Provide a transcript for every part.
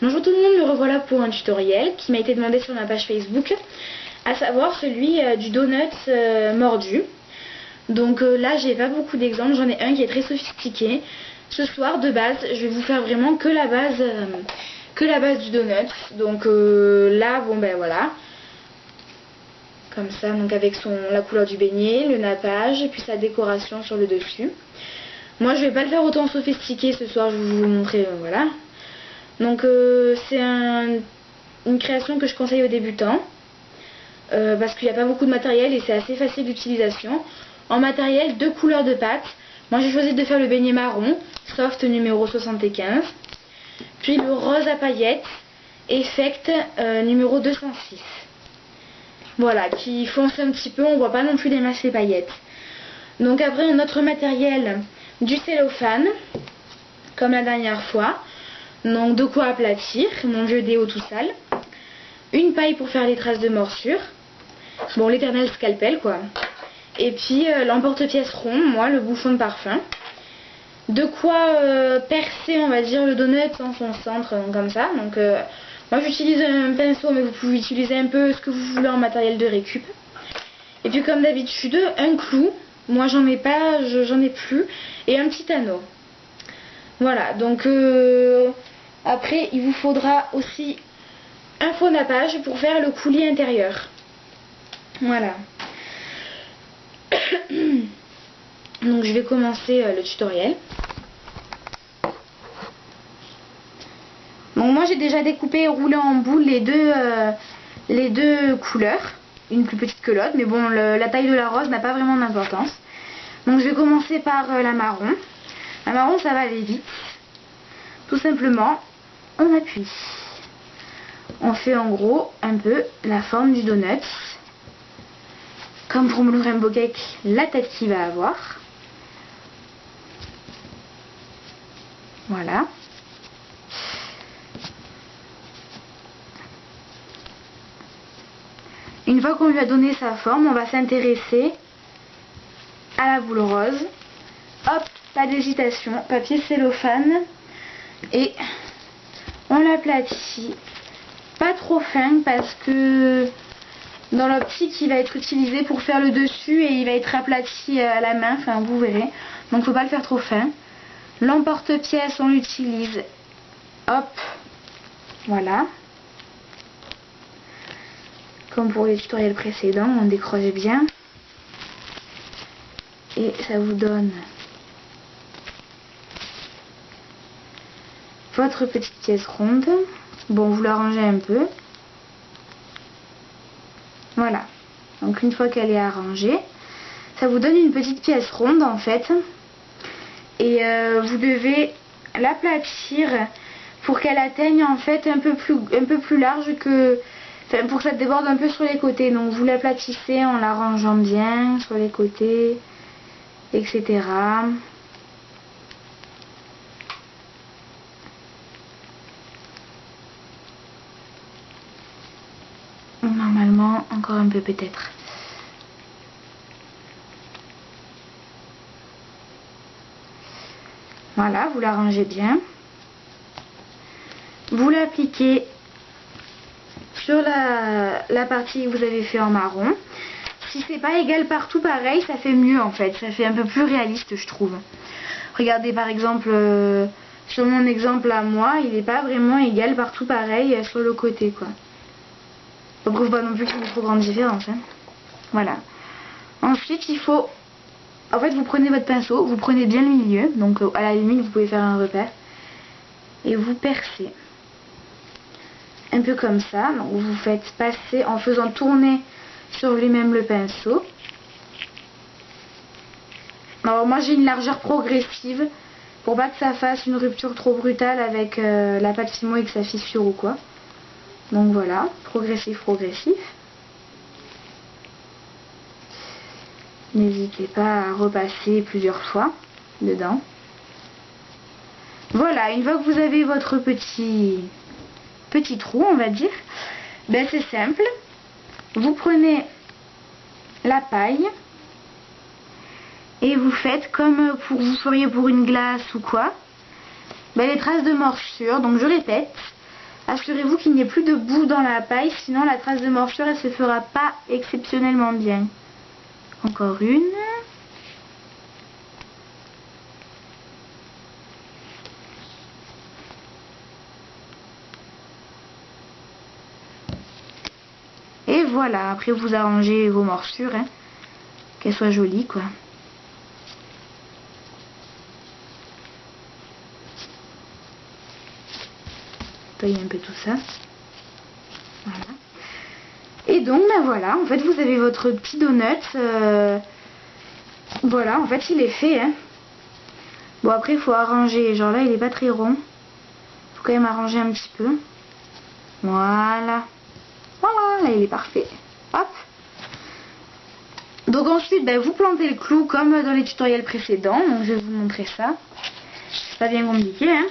Bonjour tout le monde, me revoilà pour un tutoriel qui m'a été demandé sur ma page Facebook, à savoir celui du donut mordu. Donc là j'ai pas beaucoup d'exemples, j'en ai un qui est très sophistiqué. Ce soir de base je vais vous faire vraiment que la base du donut. Donc là bon ben voilà, comme ça, donc avec la couleur du beignet, le nappage et puis sa décoration sur le dessus. Moi je vais pas le faire autant sophistiqué ce soir, je vais vous montrer voilà. Donc c'est une création que je conseille aux débutants parce qu'il n'y a pas beaucoup de matériel et c'est assez facile d'utilisation. En matériel, 2 couleurs de pâte. Moi j'ai choisi de faire le beignet marron, soft numéro 75. Puis le rose à paillettes, effect numéro 206. Voilà, qui fonce un petit peu, on voit pas non plus les masses et paillettes. Donc après un autre matériel, du cellophane, comme la dernière fois. Donc de quoi aplatir, mon vieux déo tout sale. Une paille pour faire les traces de morsure. Bon, l'éternel scalpel quoi. Et puis l'emporte-pièce rond, moi le bouchon de parfum. De quoi percer on va dire le donut dans son centre, donc comme ça. Donc moi j'utilise un pinceau mais vous pouvez utiliser un peu ce que vous voulez en matériel de récup. Et puis comme d'habitude un clou. Moi j'en ai pas, j'en ai plus. Et un petit anneau. Voilà, donc après il vous faudra aussi un faux nappage pour faire le coulis intérieur. Voilà. Donc je vais commencer le tutoriel. Donc moi j'ai déjà découpé et roulé en boule les deux couleurs. Une plus petite que l'autre, mais bon la taille de la rose n'a pas vraiment d'importance. Donc je vais commencer par la marron. La marron ça va aller vite. Tout simplement, on appuie. On fait en gros un peu la forme du donut. Comme pour le rainbow cake, la tête qu'il va avoir. Voilà. Une fois qu'on lui a donné sa forme, on va s'intéresser à la boule rose. Hop, pas d'hésitation, papier cellophane. Et on l'aplatit. Pas trop fin parce que dans l'optique il va être utilisé pour faire le dessus et il va être aplati à la main, enfin vous verrez. Donc faut pas le faire trop fin. L'emporte-pièce on l'utilise. Hop, voilà. Comme pour les tutoriels précédents, on décroche bien. Et ça vous donne votre petite pièce ronde. Bon, vous l'arrangez un peu. Voilà. Donc une fois qu'elle est arrangée, ça vous donne une petite pièce ronde en fait. Et vous devez l'aplatir pour qu'elle atteigne en fait un peu plus large que... Enfin, pour que ça déborde un peu sur les côtés. Donc vous l'aplatissez en l'arrangeant bien sur les côtés, etc. Normalement, encore un peu peut-être. Voilà, vous l'arrangez bien. Vous l'appliquez sur la partie que vous avez fait en marron. Si c'est pas égal partout pareil, ça fait mieux en fait. Ça fait un peu plus réaliste je trouve. Regardez par exemple, sur mon exemple à moi, il n'est pas vraiment égal partout pareil sur le côté quoi. Je ne trouve pas non plus qu'il y ait une trop grande différence. Hein. Voilà. Ensuite, il faut... En fait, vous prenez votre pinceau, vous prenez bien le milieu. Donc, à la limite, vous pouvez faire un repère. Et vous percez. Un peu comme ça. Donc, vous faites passer en faisant tourner sur lui-même le pinceau. Alors, moi, j'ai une largeur progressive. Pour pas que ça fasse une rupture trop brutale avec la pâte Fimo et que ça fissure ou quoi. Donc voilà, progressif. N'hésitez pas à repasser plusieurs fois dedans. Voilà, une fois que vous avez votre petit trou, on va dire, ben c'est simple. Vous prenez la paille et vous faites comme vous feriez pour une glace ou quoi. Ben les traces de morsure, donc je répète. Assurez-vous qu'il n'y ait plus de boue dans la paille, sinon la trace de morsure elle se fera pas exceptionnellement bien. Encore une. Et voilà, après vous arrangez vos morsures, hein, qu'elles soient jolies quoi. Nettoyer un peu tout ça. Voilà. Et donc ben voilà, en fait vous avez votre petit donut. Voilà, en fait il est fait. Hein. Bon après il faut arranger, genre là il est pas très rond. Faut quand même arranger un petit peu. Voilà. Voilà, là il est parfait. Hop. Donc ensuite, ben, vous plantez le clou comme dans les tutoriels précédents. Donc je vais vous montrer ça. C'est pas bien compliqué. Hein.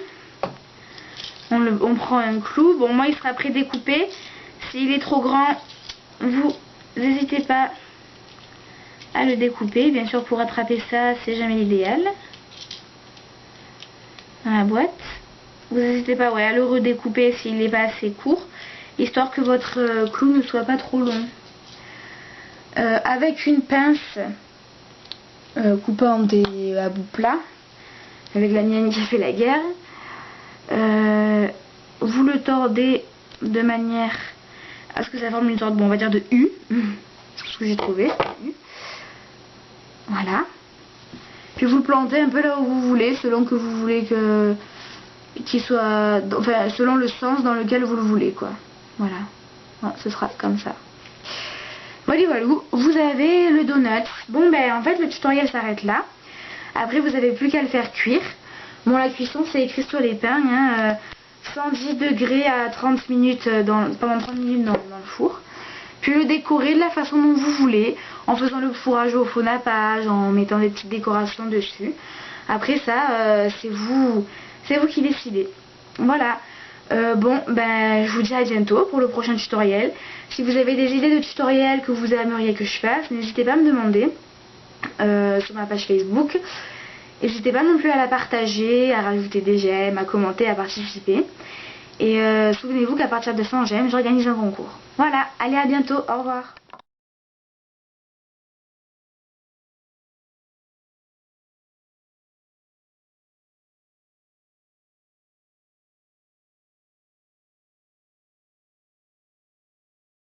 On prend un clou. Bon, moi il sera prédécoupé. S'il est trop grand, vous n'hésitez pas à le découper. Bien sûr, pour attraper ça, c'est jamais l'idéal. Dans la boîte. Vous n'hésitez pas à le redécouper s'il n'est pas assez court. Histoire que votre clou ne soit pas trop long. Avec une pince coupante et à bout plat, avec la mienne qui a fait la guerre, vous le tordez de manière à ce que ça forme une sorte, bon, on va dire de U, c'est ce que j'ai trouvé, U. Voilà. Puis vous le plantez un peu là où vous voulez, selon que vous voulez qu'il soit, enfin selon le sens dans lequel vous le voulez quoi. Voilà, bon, ce sera comme ça. Voilà, voilà, vous avez le donut. Bon ben en fait le tutoriel s'arrête là. Après vous n'avez plus qu'à le faire cuire. Bon la cuisson c'est écrit sur l'épargne, hein, 110 degrés à 30 minutes pendant 30 minutes dans le four. Puis le décorer de la façon dont vous voulez, en faisant le fourrage au faux nappage, en mettant des petites décorations dessus. Après ça c'est vous qui décidez. Voilà. Bon, ben je vous dis à bientôt pour le prochain tutoriel. Si vous avez des idées de tutoriels que vous aimeriez que je fasse, n'hésitez pas à me demander sur ma page Facebook. N'hésitez pas non plus à la partager, à rajouter des j'aime, à commenter, à participer. Et souvenez-vous qu'à partir de 100 j'aime, j'organise un concours. Voilà, allez à bientôt, au revoir.